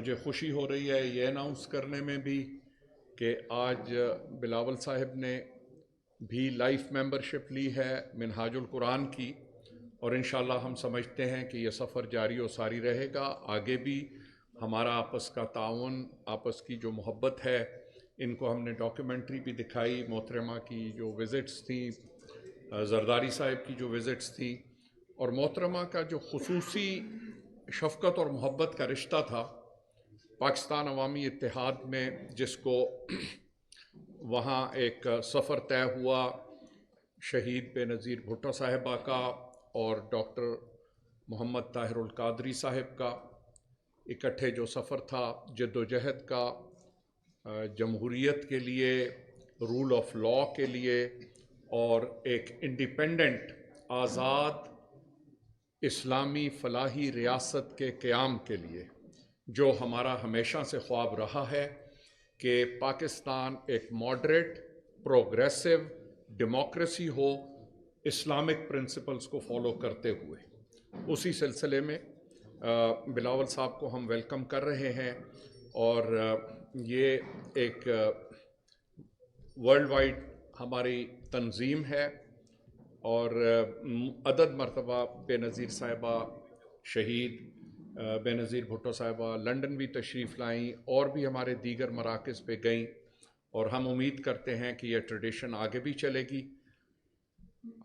مجھے خوشی ہو رہی ہے یہ اناؤنس کرنے میں بھی کہ آج بلاول صاحب نے بھی لائف ممبرشپ لی ہے منہاج القرآن کی، اور انشاءاللہ ہم سمجھتے ہیں کہ یہ سفر جاری و ساری رہے گا۔ آگے بھی ہمارا آپس کا تعاون، آپس کی جو محبت ہے، ان کو ہم نے ڈاکیومنٹری بھی دکھائی، محترمہ کی جو وزٹس تھیں، زرداری صاحب کی جو وزٹس تھیں، اور محترمہ کا جو خصوصی شفقت اور محبت کا رشتہ تھا پاکستان عوامی اتحاد میں، جس کو وہاں ایک سفر طے ہوا شہید بے نظیر بھٹو صاحبہ کا اور ڈاکٹر محمد طاہر القادری صاحب کا، اکٹھے جو سفر تھا جد و جہد کا، جمہوریت کے لیے، رول آف لا کے لیے، اور ایک انڈیپینڈنٹ آزاد اسلامی فلاحی ریاست کے قیام کے لیے، جو ہمارا ہمیشہ سے خواب رہا ہے کہ پاکستان ایک ماڈریٹ، پروگریسو ڈیموکریسی ہو، اسلامک پرنسپلز کو فالو کرتے ہوئے۔ اسی سلسلے میں بلاول صاحب کو ہم ویلکم کر رہے ہیں، اور یہ ایک ورلڈ وائڈ ہماری تنظیم ہے، اور عدد مرتبہ بے نظیر صاحبہ، شہید بے نظیر بھٹو صاحبہ لنڈن بھی تشریف لائیں، اور بھی ہمارے دیگر مراکز پہ گئیں، اور ہم امید کرتے ہیں کہ یہ ٹریڈیشن آگے بھی چلے گی۔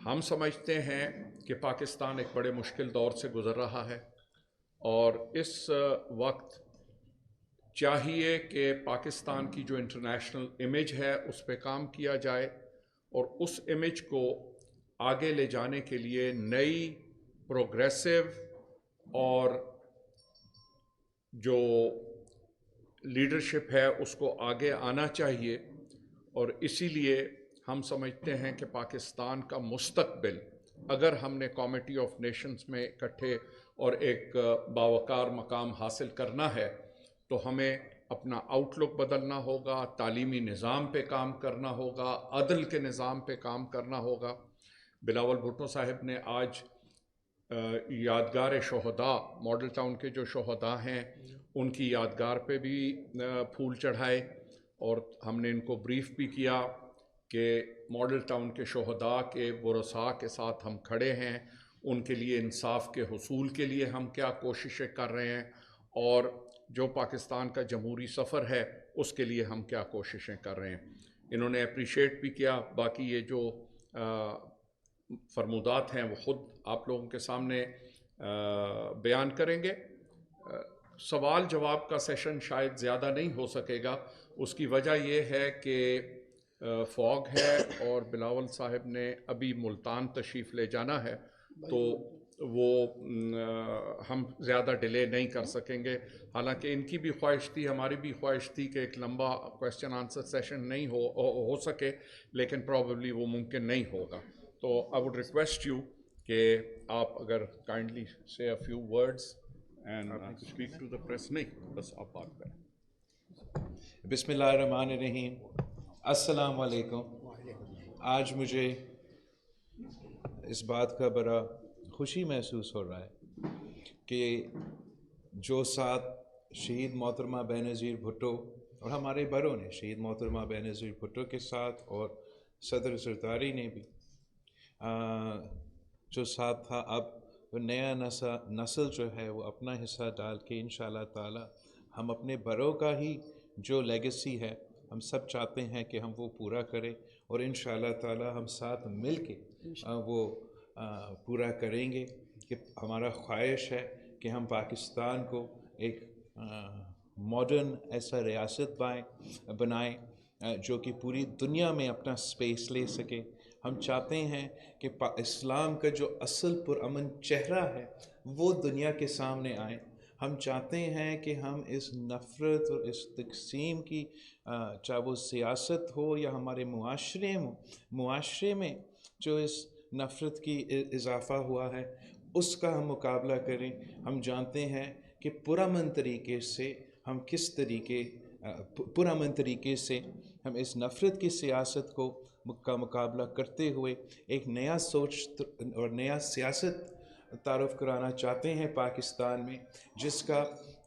ہم سمجھتے ہیں کہ پاکستان ایک بڑے مشکل دور سے گزر رہا ہے، اور اس وقت چاہیے کہ پاکستان کی جو انٹرنیشنل امیج ہے اس پہ کام کیا جائے، اور اس امیج کو آگے لے جانے کے لیے نئی پروگریسو اور جو لیڈرشپ ہے اس کو آگے آنا چاہیے، اور اسی لیے ہم سمجھتے ہیں کہ پاکستان کا مستقبل اگر ہم نے کمیٹی آف نیشنز میں اکٹھے اور ایک باوقار مقام حاصل کرنا ہے تو ہمیں اپنا آؤٹ لک بدلنا ہوگا، تعلیمی نظام پہ کام کرنا ہوگا، عدل کے نظام پہ کام کرنا ہوگا۔ بلاول بھٹو صاحب نے آج یادگار شہداء، ماڈل ٹاؤن کے جو شہداء ہیں ان کی یادگار پہ بھی پھول چڑھائے، اور ہم نے ان کو بریف بھی کیا کہ ماڈل ٹاؤن کے شہداء کے ورثاء کے ساتھ ہم کھڑے ہیں، ان کے لیے انصاف کے حصول کے لیے ہم کیا کوششیں کر رہے ہیں، اور جو پاکستان کا جمہوری سفر ہے اس کے لیے ہم کیا کوششیں کر رہے ہیں۔ انہوں نے اپریشیٹ بھی کیا۔ باقی یہ جو فرمودات ہیں وہ خود آپ لوگوں کے سامنے بیان کریں گے۔ سوال جواب کا سیشن شاید زیادہ نہیں ہو سکے گا، اس کی وجہ یہ ہے کہ فوگ ہے اور بلاول صاحب نے ابھی ملتان تشریف لے جانا ہے، تو وہ ہم زیادہ ڈیلے نہیں کر سکیں گے۔ حالانکہ ان کی بھی خواہش تھی، ہماری بھی خواہش تھی کہ ایک لمبا کویسچن آنسر سیشن نہیں ہو سکے، لیکن پروبیبلی وہ ممکن نہیں ہوگا۔ تو آئی وڈ ریکویسٹ یو کہ آپ اگر کائنڈلی سے a few words and speak to the press. نہیں، بس آپ بات کریں۔ بسم اللہ الرحمن الرحیم۔ السلام علیکم۔ آج مجھے اس بات کا بڑا خوشی محسوس ہو رہا ہے کہ جو ساتھ شہید محترمہ بے نظیر بھٹو اور ہمارے بڑوں نے شہید محترمہ بے نظیر بھٹو کے ساتھ، اور صدر زرداری نے بھی جو ساتھ تھا، اب وہ نیا نسل جو ہے وہ اپنا حصہ ڈال کے انشاءاللہ تعالی ہم اپنے بڑوں کا ہی جو لیگیسی ہے ہم سب چاہتے ہیں کہ ہم وہ پورا کریں، اور انشاءاللہ تعالی ہم ساتھ مل کے وہ پورا کریں گے۔ کہ ہمارا خواہش ہے کہ ہم پاکستان کو ایک ماڈرن ایسا ریاست بنائیں جو کہ پوری دنیا میں اپنا سپیس لے سکے۔ ہم چاہتے ہیں کہ اسلام کا جو اصل پرامن چہرہ ہے وہ دنیا کے سامنے آئے۔ ہم چاہتے ہیں کہ ہم اس نفرت اور اس تقسیم کی، چاہے وہ سیاست ہو یا ہمارے معاشرے میں جو اس نفرت کی اضافہ ہوا ہے اس کا ہم مقابلہ کریں۔ ہم جانتے ہیں کہ پرامن طریقے سے ہم پرامن طریقے سے ہم اس نفرت کی سیاست کا مقابلہ کرتے ہوئے ایک نیا سوچ اور نیا سیاست تعارف کرانا چاہتے ہیں پاکستان میں، جس کا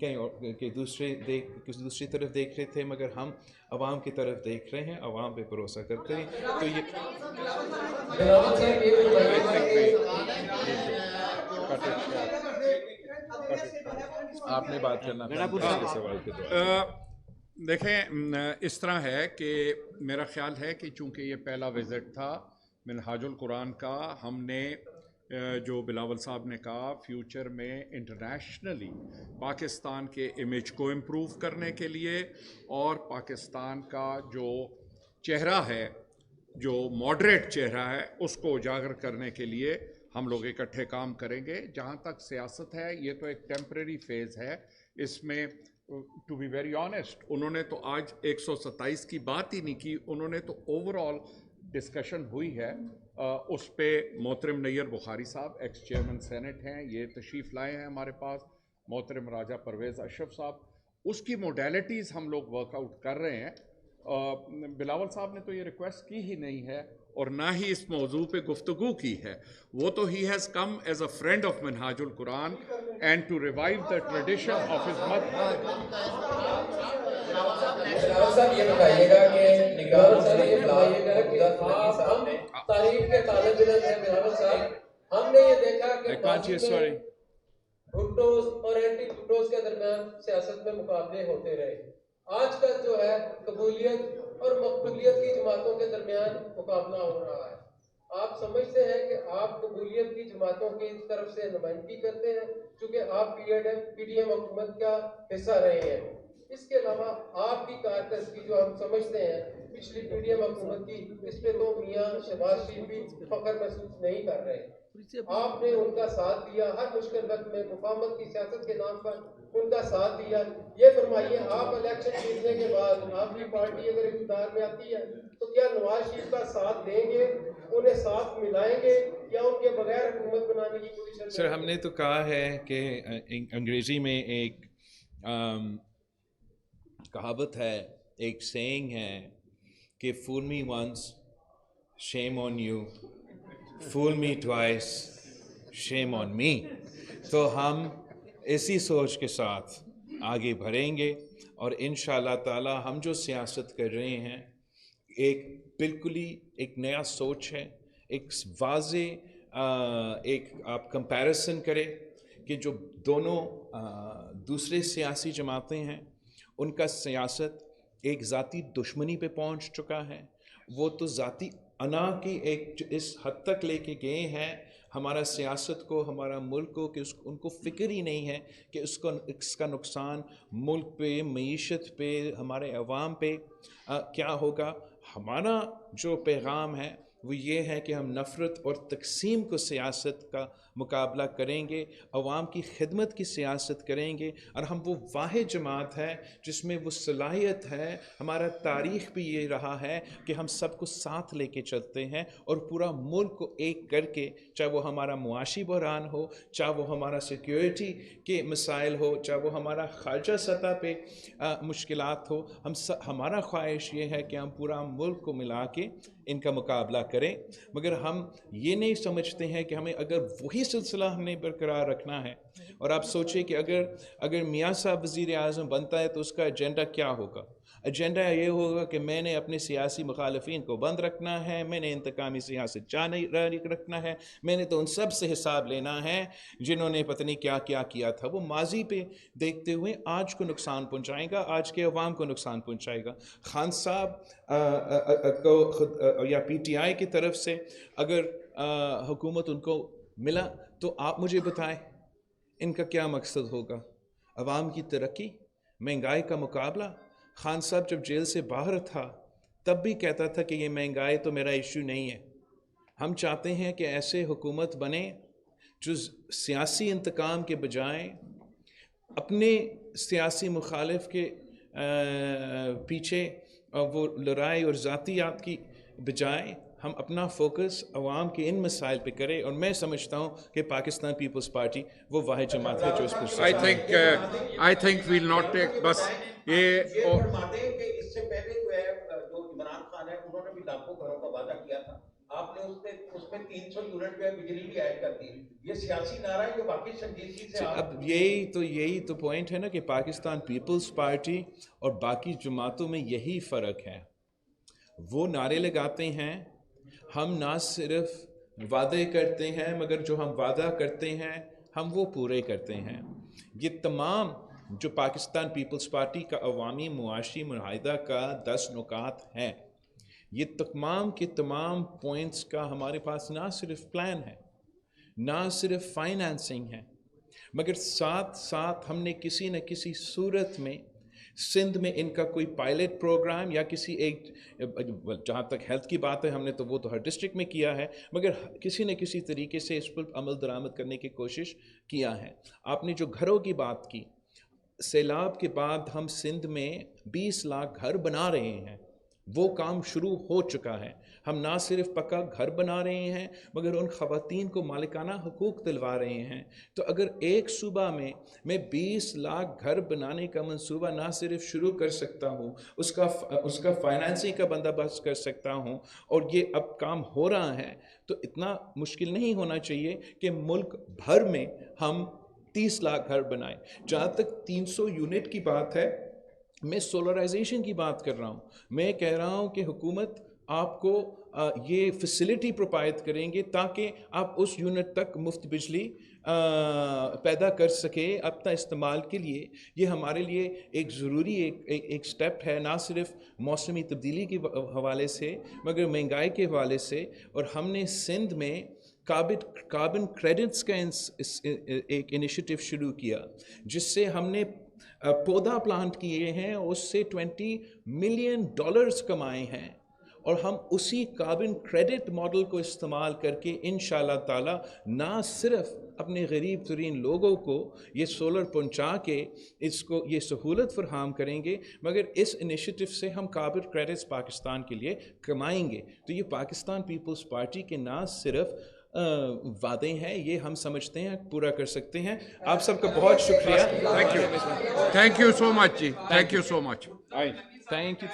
کہیں اور کہ دوسری طرف دیکھ رہے تھے، مگر ہم عوام کی طرف دیکھ رہے ہیں، عوام پہ بھروسہ کرتے ہیں. تو یہ آپ نے بات کرنا تھا سوال کے دوران. دیکھیں اس طرح ہے کہ میرا خیال ہے کہ چونکہ یہ پہلا وزٹ تھا منہاج القرآن کا، ہم نے جو بلاول صاحب نے کہا فیوچر میں انٹرنیشنلی پاکستان کے امیج کو امپروو کرنے کے لیے اور پاکستان کا جو چہرہ ہے، جو ماڈریٹ چہرہ ہے، اس کو اجاگر کرنے کے لیے ہم لوگ اکٹھے کام کریں گے. جہاں تک سیاست ہے، یہ تو ایک ٹیمپریری فیز ہے. اس میں ٹو بی ویری آنیسٹ انہوں نے تو آج 127 کی بات ہی نہیں کی، انہوں نے تو اوور آل ڈسکشن ہوئی ہے. اس پہ محترم نیر بخاری صاحب ایکس چیئرمین سینٹ ہیں، یہ تشریف لائے ہیں ہمارے پاس. محترم راجہ پرویز اشرف صاحب، اس کی موڈیلٹیز ہم لوگ ورک آؤٹ کر رہے ہیں. بلاول صاحب نے تو یہ ریکویسٹ کی ہی نہیں ہے اور نہ ہی اس موضوع پہ گفتگو کی ہے. وہ تو ہی he's come as a friend of Minhaj ul Quran and to revive the tradition of his mother. صاحب یہ بتائیے گا کہ نگار صاحب یہ بتائیے گا کہ ہم تاریخ کے طالب علم ہیں بلاول صاحب. ہم نے یہ دیکھا کہ بھٹوز اور اینٹی بھٹوز کے درمیان سیاست میں مقابلے ہوتے رہے. آج کا جو ہے قبولیت اور مقبولیت کی جماعتوں کے درمیان مقابلہ ہو رہا ہے. آپ سمجھتے ہیں کہ آپ قبولیت کی جماعتوں کی طرف سے نمائندگی کرتے ہیں چونکہ آپ پی ڈی ایم حکومت کا حصہ رہے ہیں. اس کے علاوہ آپ کی کارکردگی جو ہم سمجھتے ہیں پچھلی پی ڈی ایم حکومت کی، اس پہ تو میاں شہباز شریف بھی فخر محسوس نہیں کر رہے. آپ نے ان کا ساتھ دیا ہر مشکل وقت میں، مفاہمت کی سیاست کے نام پر ان کا ساتھ دیا. یہ فرمائیے آپ الیکشن جیتنے کے بعد آپ کی پارٹی اگر اقتدار میں آتی ہے تو کیا نواز شریف کا ساتھ دیں گے، انہیں ساتھ ملائیں گے یا ان کے بغیر حکومت بنانے کی پوزیشن؟ سر ہم نے تو کہا ہے کہ انگریزی میں ایک کہاوت ہے، ایک سینگ ہے کہ فول me once shame on you, fool me twice شیم آن می. تو ہم اسی سوچ کے ساتھ آگے بڑھیں گے اور انشاءاللہ تعالی ہم جو سیاست کر رہے ہیں ایک بالکل ہی ایک نیا سوچ ہے. ایک واضح ایک آپ کمپیریسن کریں کہ جو دونوں دوسرے سیاسی جماعتیں ہیں ان کا سیاست ایک ذاتی دشمنی پہ پہنچ چکا ہے. وہ تو ذاتی انا کی ایک اس حد تک لے کے گئے ہیں ہمارا سیاست کو، ہمارا ملک کو، کہ ان کو فکر ہی نہیں ہے کہ اس کا نقصان ملک پہ، معیشت پہ، ہمارے عوام پہ کیا ہوگا. ہمارا جو پیغام ہے وہ یہ ہے کہ ہم نفرت اور تقسیم کو سیاست کا مقابلہ کریں گے، عوام کی خدمت کی سیاست کریں گے، اور ہم وہ واحد جماعت ہے جس میں وہ صلاحیت ہے. ہمارا تاریخ بھی یہ رہا ہے کہ ہم سب کو ساتھ لے کے چلتے ہیں اور پورا ملک کو ایک کر کے، چاہے وہ ہمارا معاشی بحران ہو، چاہے وہ ہمارا سیکیورٹی کے مسائل ہو، چاہے وہ ہمارا خارجہ سطح پہ مشکلات ہو، ہمارا خواہش یہ ہے کہ ہم پورا ملک کو ملا کے ان کا مقابلہ کریں. مگر ہم یہ نہیں سمجھتے ہیں کہ ہمیں اگر وہی سلسلہ ہم نے برقرار رکھنا ہے. اور آپ سوچیں کہ اگر میاں صاحب وزیر اعظم بنتا ہے تو اس کا ایجنڈا کیا ہوگا؟ ایجنڈا یہ ہوگا کہ میں نے اپنے سیاسی مخالفین کو بند رکھنا ہے، میں نے انتقامی سیاست جاری رکھنا ہے، میں نے تو ان سب سے حساب لینا ہے جنہوں نے پتہ نہیں کیا کیا کیا تھا. وہ ماضی پہ دیکھتے ہوئے آج کو نقصان پہنچائے گا، آج کے عوام کو نقصان پہنچائے گا. خان صاحب کو یا پی ٹی آئی کی طرف سے اگر حکومت ان کو ملا تو آپ مجھے بتائیں ان کا کیا مقصد ہوگا؟ عوام کی ترقی، مہنگائی کا مقابلہ؟ خان صاحب جب جیل سے باہر تھا تب بھی کہتا تھا کہ یہ مہنگائی تو میرا ایشو نہیں ہے. ہم چاہتے ہیں کہ ایسے حکومت بنے جو سیاسی انتقام کے بجائے اپنے سیاسی مخالف کے پیچھے وہ لڑائی اور ذاتیات کی بجائے ہم اپنا فوکس عوام کے ان مسائل پہ کریں. اور میں سمجھتا ہوں کہ پاکستان پیپلز پارٹی وہ واحد جماعت ہے جو اس پر I think we'll not take بس یہ فرماتے ہیں کہ اس سے پہلے جو ہے جو عمران خان ہے انہوں نے بھی لاکھوں گھروں کا وعدہ کیا تھا، آپ نے اس میں 300 یونٹ پہ بجلی بھی ایڈ کر دی. یہ سیاسی نعرہ ہے جو باقی سنجیدگی سے اب یہی تو پوائنٹ ہے نا کہ پاکستان پیپلز پارٹی اور باقی جماعتوں میں یہی فرق ہے. وہ نعرے لگاتے ہیں, ہم نہ صرف وعدے کرتے ہیں مگر جو ہم وعدہ کرتے ہیں ہم وہ پورے کرتے ہیں. یہ تمام جو پاکستان پیپلز پارٹی کا عوامی معاشی معاہدہ کا 10 نکات ہیں, یہ تمام کے تمام پوائنٹس کا ہمارے پاس نہ صرف پلان ہے, نہ صرف فائنانسنگ ہے, مگر ساتھ ساتھ ہم نے کسی نہ کسی صورت میں سندھ میں ان کا کوئی پائلٹ پروگرام یا کسی ایک, جہاں تک ہیلتھ کی بات ہے ہم نے تو وہ تو ہر ڈسٹرکٹ میں کیا ہے, مگر کسی نہ کسی طریقے سے اس پر عمل درآمد کرنے کی کوشش کیا ہے. آپ نے جو گھروں کی بات کی, سیلاب کے بعد ہم سندھ میں 20 لاکھ گھر بنا رہے ہیں, وہ کام شروع ہو چکا ہے. ہم نہ صرف پکا گھر بنا رہے ہیں مگر ان خواتین کو مالکانہ حقوق دلوا رہے ہیں. تو اگر ایک صوبہ میں 20 لاکھ گھر بنانے کا منصوبہ نہ صرف شروع کر سکتا ہوں, اس کا فائنانسنگ کا بندوبست کر سکتا ہوں, اور یہ اب کام ہو رہا ہے, تو اتنا مشکل نہیں ہونا چاہیے کہ ملک بھر میں ہم 30 لاکھ گھر بنائیں. جہاں تک 300 یونٹ کی بات ہے, میں سولرائزیشن کی بات کر رہا ہوں. میں کہہ رہا ہوں کہ حکومت آپ کو یہ فیسلٹی پرووائڈ کریں گے تاکہ آپ اس یونٹ تک مفت بجلی پیدا کر سکے اپنا استعمال کے لیے. یہ ہمارے لیے ایک ضروری ایک سٹیپ ہے, نہ صرف موسمی تبدیلی کے حوالے سے مگر مہنگائی کے حوالے سے. اور ہم نے سندھ میں کاربن کریڈٹس کا ایک انیشیٹو شروع کیا, جس سے ہم نے پودا پلانٹ کیے ہیں, اس سے $20 ملین کمائے ہیں, اور ہم اسی کاربن کریڈٹ ماڈل کو استعمال کر کے انشاءاللہ تعالی نہ صرف اپنے غریب ترین لوگوں کو یہ سولر پہنچا کے اس کو یہ سہولت فراہم کریں گے, مگر اس انیشیٹو سے ہم کاربن کریڈٹس پاکستان کے لیے کمائیں گے. تو یہ پاکستان پیپلز پارٹی کے نہ صرف وعدے ہیں, یہ ہم سمجھتے ہیں پورا کر سکتے ہیں. آپ سب کا بہت شکریہ. Thank you so much ji, thank you so much. Thank you.